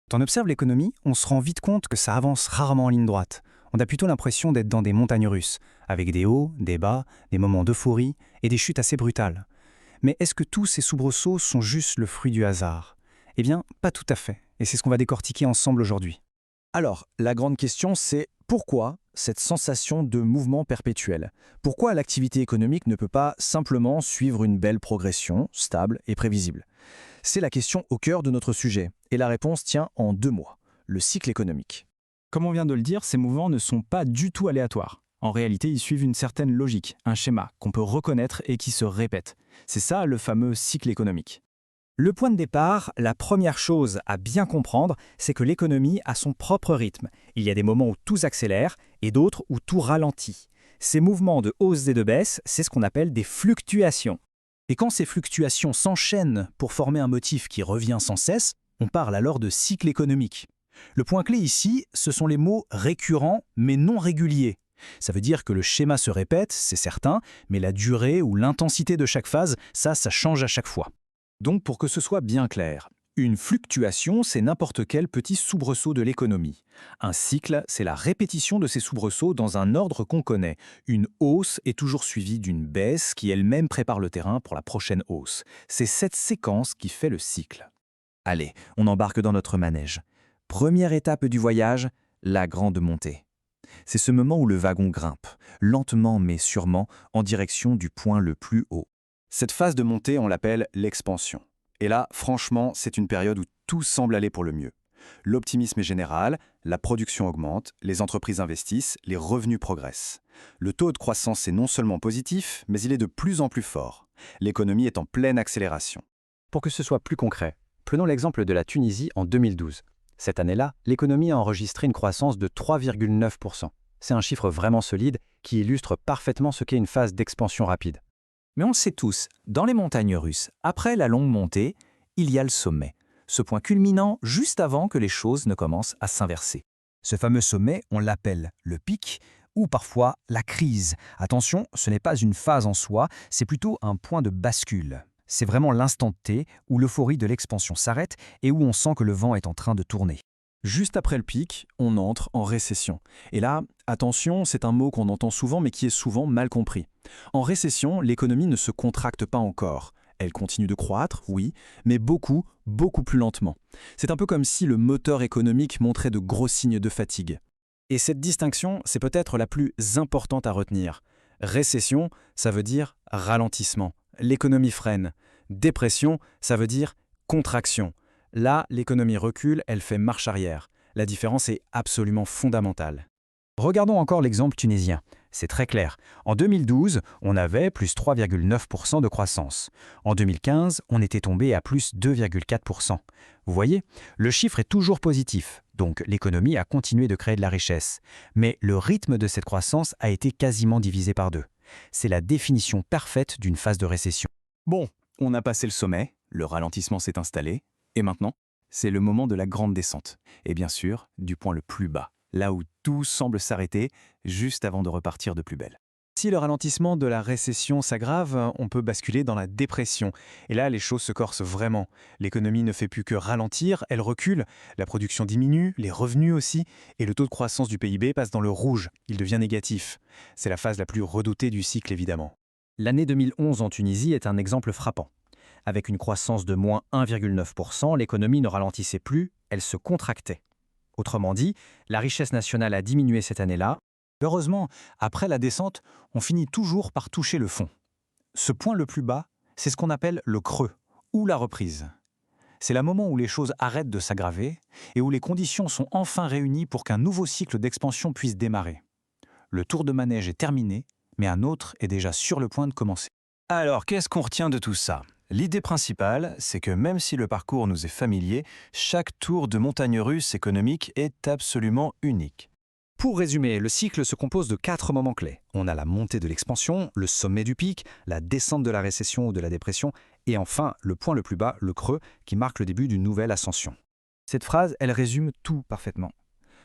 Quand on observe l'économie, on se rend vite compte que ça avance rarement en ligne droite. On a plutôt l'impression d'être dans des montagnes russes, avec des hauts, des bas, des moments d'euphorie et des chutes assez brutales. Mais est-ce que tous ces soubresauts sont juste le fruit du hasard? Eh bien, pas tout à fait. Et c'est ce qu'on va décortiquer ensemble aujourd'hui. Alors, la grande question, c'est pourquoi cette sensation de mouvement perpétuel? Pourquoi l'activité économique ne peut pas simplement suivre une belle progression, stable et prévisible? C'est la question au cœur de notre sujet, et la réponse tient en 2 mots, le cycle économique. Comme on vient de le dire, ces mouvements ne sont pas du tout aléatoires. En réalité, ils suivent une certaine logique, un schéma qu'on peut reconnaître et qui se répète. C'est ça le fameux cycle économique. Le point de départ, la première chose à bien comprendre, c'est que l'économie a son propre rythme. Il y a des moments où tout s'accélère et d'autres où tout ralentit. Ces mouvements de hausse et de baisse, c'est ce qu'on appelle des fluctuations. Et quand ces fluctuations s'enchaînent pour former un motif qui revient sans cesse, on parle alors de cycle économique. Le point clé ici, ce sont les mots récurrents mais non réguliers. Ça veut dire que le schéma se répète, c'est certain, mais la durée ou l'intensité de chaque phase, ça change à chaque fois. Donc pour que ce soit bien clair, une fluctuation, c'est n'importe quel petit soubresaut de l'économie. Un cycle, c'est la répétition de ces soubresauts dans un ordre qu'on connaît. Une hausse est toujours suivie d'une baisse qui elle-même prépare le terrain pour la prochaine hausse. C'est cette séquence qui fait le cycle. Allez, on embarque dans notre manège. Première étape du voyage, la grande montée. C'est ce moment où le wagon grimpe, lentement mais sûrement, en direction du point le plus haut. Cette phase de montée, on l'appelle l'expansion. Et là, franchement, c'est une période où tout semble aller pour le mieux. L'optimisme est général, la production augmente, les entreprises investissent, les revenus progressent. Le taux de croissance est non seulement positif, mais il est de plus en plus fort. L'économie est en pleine accélération. Pour que ce soit plus concret, prenons l'exemple de la Tunisie en 2012. Cette année-là, l'économie a enregistré une croissance de 3,9%. C'est un chiffre vraiment solide qui illustre parfaitement ce qu'est une phase d'expansion rapide. Mais on le sait tous, dans les montagnes russes, après la longue montée, il y a le sommet. Ce point culminant juste avant que les choses ne commencent à s'inverser. Ce fameux sommet, on l'appelle le pic ou parfois la crise. Attention, ce n'est pas une phase en soi, c'est plutôt un point de bascule. C'est vraiment l'instant T où l'euphorie de l'expansion s'arrête et où on sent que le vent est en train de tourner. Juste après le pic, on entre en récession. Et là, attention, c'est un mot qu'on entend souvent mais qui est souvent mal compris. En récession, l'économie ne se contracte pas encore. Elle continue de croître, oui, mais beaucoup, beaucoup plus lentement. C'est un peu comme si le moteur économique montrait de gros signes de fatigue. Et cette distinction, c'est peut-être la plus importante à retenir. Récession, ça veut dire ralentissement. L'économie freine. Dépression, ça veut dire contraction. Là, l'économie recule, elle fait marche arrière. La différence est absolument fondamentale. Regardons encore l'exemple tunisien. C'est très clair. En 2012, on avait plus 3,9% de croissance. En 2015, on était tombé à plus 2,4%. Vous voyez, le chiffre est toujours positif, donc l'économie a continué de créer de la richesse. Mais le rythme de cette croissance a été quasiment divisé par 2. C'est la définition parfaite d'une phase de récession. Bon, on a passé le sommet, le ralentissement s'est installé, et maintenant, c'est le moment de la grande descente. Et bien sûr, du point le plus bas, là où tout semble s'arrêter, juste avant de repartir de plus belle. Si le ralentissement de la récession s'aggrave, on peut basculer dans la dépression. Et là, les choses se corsent vraiment. L'économie ne fait plus que ralentir, elle recule, la production diminue, les revenus aussi, et le taux de croissance du PIB passe dans le rouge, il devient négatif. C'est la phase la plus redoutée du cycle, évidemment. L'année 2011 en Tunisie est un exemple frappant. Avec une croissance de moins 1,9%, l'économie ne ralentissait plus, elle se contractait. Autrement dit, la richesse nationale a diminué cette année-là. Heureusement, après la descente, on finit toujours par toucher le fond. Ce point le plus bas, c'est ce qu'on appelle le creux, ou la reprise. C'est le moment où les choses arrêtent de s'aggraver et où les conditions sont enfin réunies pour qu'un nouveau cycle d'expansion puisse démarrer. Le tour de manège est terminé, mais un autre est déjà sur le point de commencer. Alors, qu'est-ce qu'on retient de tout ça? L'idée principale, c'est que même si le parcours nous est familier, chaque tour de montagne russe économique est absolument unique. Pour résumer, le cycle se compose de 4 moments clés. On a la montée de l'expansion, le sommet du pic, la descente de la récession ou de la dépression, et enfin le point le plus bas, le creux, qui marque le début d'une nouvelle ascension. Cette phrase, elle résume tout parfaitement.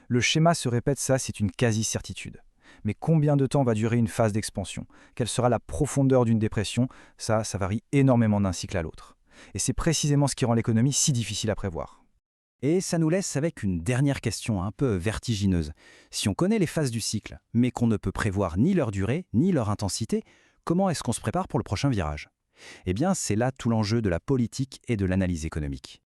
Le schéma se répète, ça c'est une quasi-certitude. Mais combien de temps va durer une phase d'expansion? Quelle sera la profondeur d'une dépression? Ça varie énormément d'un cycle à l'autre. Et c'est précisément ce qui rend l'économie si difficile à prévoir. Et ça nous laisse avec une dernière question un peu vertigineuse. Si on connaît les phases du cycle, mais qu'on ne peut prévoir ni leur durée, ni leur intensité, comment est-ce qu'on se prépare pour le prochain virage? Eh bien, c'est là tout l'enjeu de la politique et de l'analyse économique.